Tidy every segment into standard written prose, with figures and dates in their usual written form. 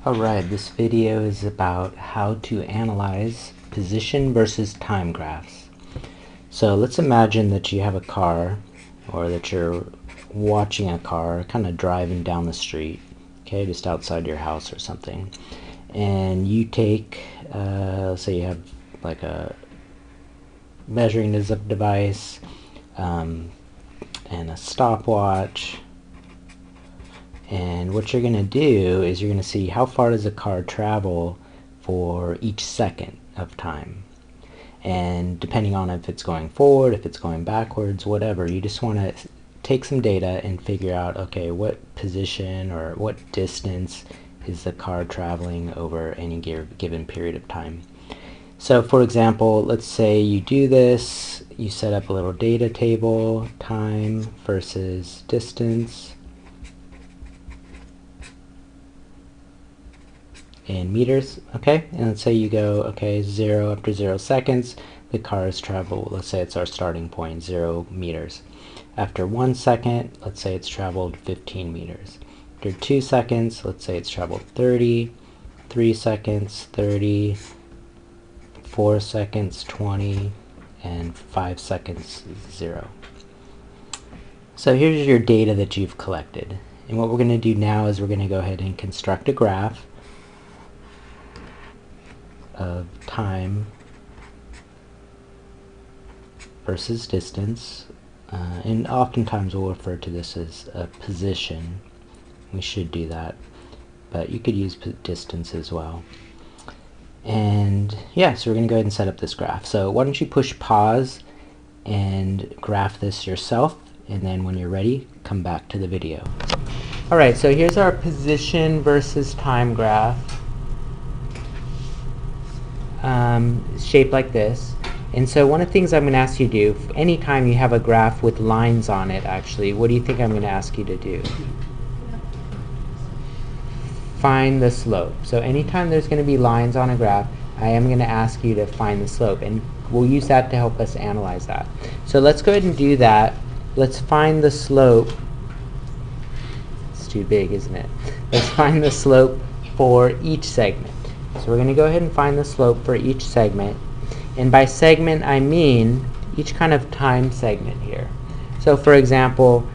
Alright, this video is about how to analyze position versus time graphs. So let's imagine that you have a car, or that you're watching a car kind of driving down the street, okay, just outside your house or something. And you take, let's say you have like a measuring device and a stopwatch. And what you're going to do is you're going to see how far does a car travel for each second of time. And depending on if it's going forward, if it's going backwards, whatever, you just want to take some data and figure out, okay, what position or what distance is the car traveling over any given period of time. So for example, let's say you do this, you set up a little data table, time versus distance in meters, okay? And let's say you go, okay, 0 after 0 seconds, the car has traveled, let's say it's our starting point, 0 meters. After 1 second, let's say it's traveled 15 meters. After 2 seconds, let's say it's traveled 30, 3 seconds, 30, 4 seconds, 20, and 5 seconds, 0. So here's your data that you've collected. And what we're going to do now is we're going to go ahead and construct a graph of time versus distance, and oftentimes we'll refer to this as a position. We should do that, but you could use distance as well. And yeah, so we're going to go ahead and set up this graph. So why don't you push pause and graph this yourself, and then when you're ready, come back to the video. Alright, so here's our position versus time graph. Shaped like this. And so one of the things I'm going to ask you to do, anytime you have a graph with lines on it, actually, what do you think I'm going to ask you to do? Find the slope. So anytime there's going to be lines on a graph, I am going to ask you to find the slope, and we'll use that to help us analyze that. So let's go ahead and do that. Let's find the slope. It's too big, isn't it? Let's find the slope for each segment. So we're going to go ahead and find the slope for each segment. And by segment, I mean each kind of time segment here. So for example,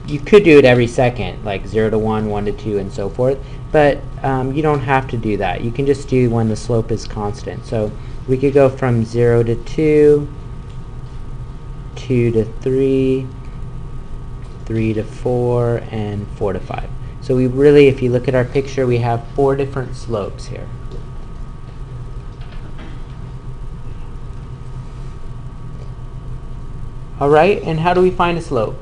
you could do it every second, like 0 to 1, 1 to 2, and so forth. But you don't have to do that. You can just do when the slope is constant. So we could go from 0 to 2, 2 to 3, 3 to 4, and 4 to 5. So we really, if you look at our picture, we have 4 different slopes here. Alright, and how do we find a slope?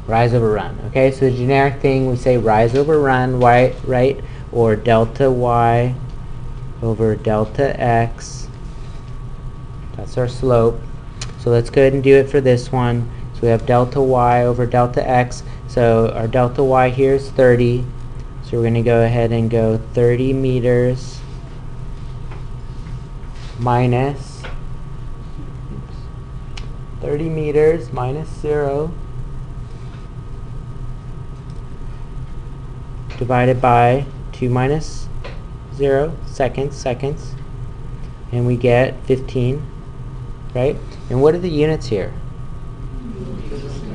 Rise over run. Okay, so the generic thing, we say rise over run, right? Or delta y over delta x. That's our slope. So let's go ahead and do it for this one. We have delta y over delta x. So our delta y here is 30. So we're going to go ahead and go 30 meters minus 30 meters minus 0 divided by 2 minus 0 seconds, and we get 15, right? And what are the units here?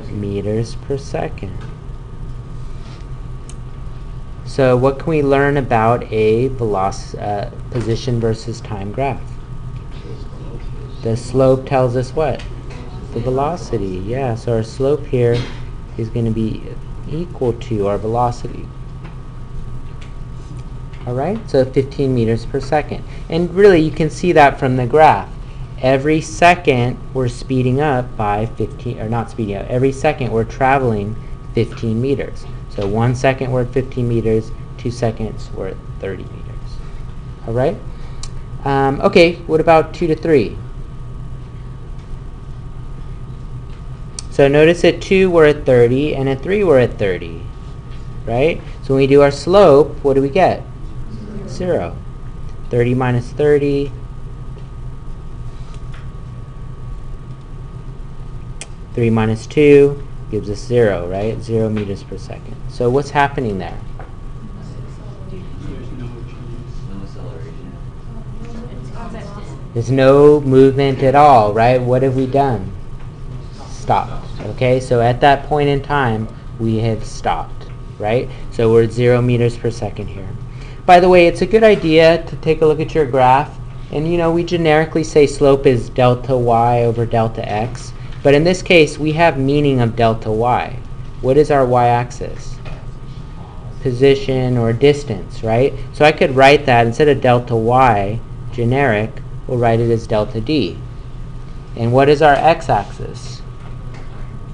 Meters per second. So what can we learn about a position versus time graph? The slope tells us what? The velocity. Yeah, so our slope here is going to be equal to our velocity. Alright, so 15 meters per second. And really you can see that from the graph. Every second we're speeding up by 15, or not speeding up, every second we're traveling 15 meters. So 1 second we're at 15 meters, 2 seconds we're at 30 meters. Alright? Okay, what about 2 to 3? So notice at 2 we're at 30, and at 3 we're at 30. Right? So when we do our slope, what do we get? 0. 30 minus 30. 3 minus 2, gives us 0, right? 0 meters per second. So what's happening there? There's no movement at all, right? What have we done? Stopped. Okay, so at that point in time, we have stopped, right? So we're at 0 meters per second here. By the way, it's a good idea to take a look at your graph. And we generically say slope is delta y over delta x. But in this case, we have meaning of delta y. What is our y-axis? Position or distance, right? So I could write that instead of delta y, generic, we'll write it as delta d. And what is our x-axis?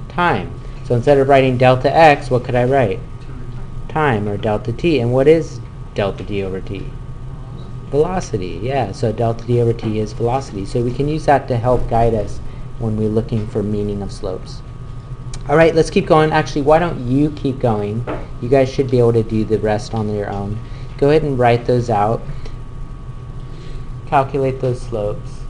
Time. So instead of writing delta x, what could I write? Time, or delta t. And what is delta d over t? Velocity. Yeah, so delta d over t is velocity. So we can use that to help guide us when we're looking for meaning of slopes. All right, let's keep going. Actually, why don't you keep going? You guys should be able to do the rest on your own. Go ahead and write those out. Calculate those slopes.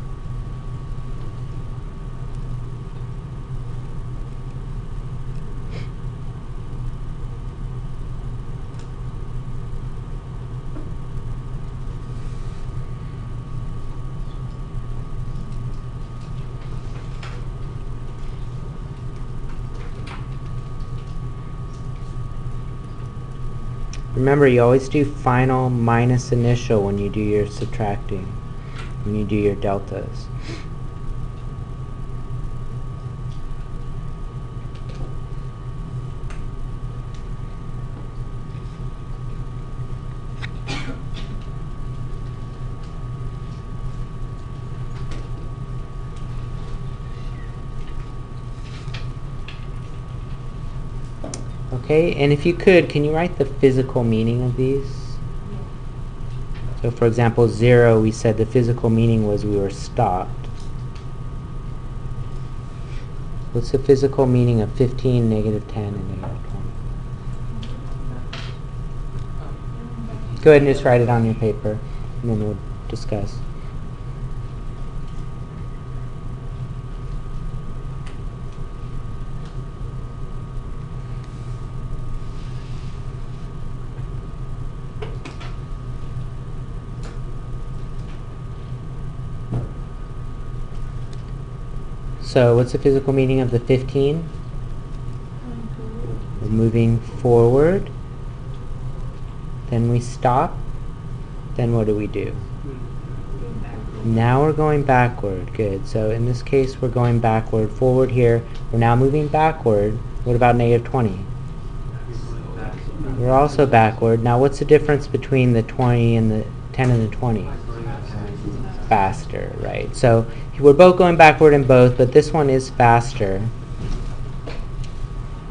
Remember, you always do final minus initial when you do your subtracting, when you do your deltas. Okay, and if you could, can you write the physical meaning of these? So for example, 0, we said the physical meaning was we were stopped. What's the physical meaning of 15, negative 10, and negative 20? Go ahead and just write it on your paper, and then we'll discuss. So what's the physical meaning of the 15? We're moving forward. Then we stop. Then what do we do? Now we're going backward. Good. So in this case, we're going backward. Forward here. We're now moving backward. What about negative 20? We're also backward. Now what's the difference between the 20 and the 10 and the 20? Faster, right? So we're both going backward in both, but this one is faster.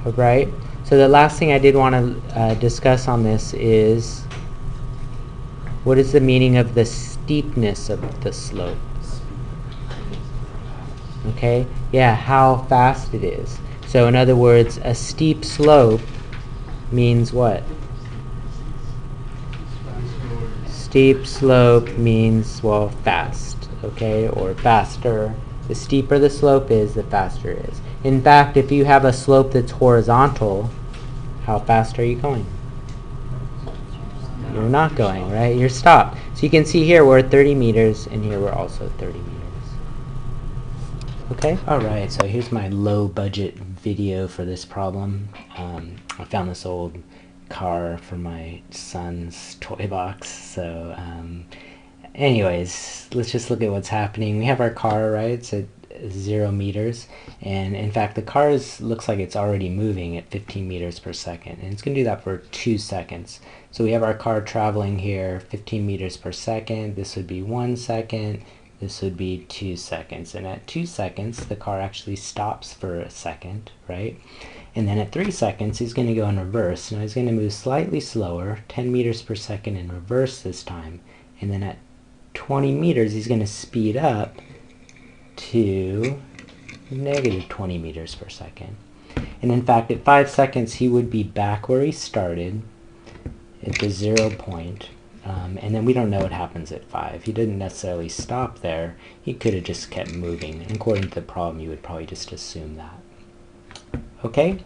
Right? So the last thing I did want to discuss on this is what is the meaning of the steepness of the slope? Okay? Yeah, how fast it is. So in other words, a steep slope means what? Steep slope means, well, fast, okay, or faster. The steeper the slope is, the faster it is. In fact, if you have a slope that's horizontal, how fast are you going? You're not going, right? You're stopped. So you can see here we're at 30 meters, and here we're also at 30 meters. Okay? Alright, so here's my low budget video for this problem. I found this old car for my son's toy box. So anyways, let's just look at what's happening. We have our car, right? It's at 0 meters, and in fact the car looks like it's already moving at 15 meters per second, and it's going to do that for 2 seconds. So we have our car traveling here 15 meters per second. This would be 1 second. This would be 2 seconds, and at 2 seconds the car actually stops for a second, right? And then at 3 seconds, he's going to go in reverse. Now he's going to move slightly slower, 10 meters per second in reverse this time. And then at 20 meters, he's going to speed up to negative 20 meters per second. And in fact, at 5 seconds, he would be back where he started at the 0 point. And then we don't know what happens at 5. He didn't necessarily stop there. He could have just kept moving. And according to the problem, you would probably just assume that. Okay?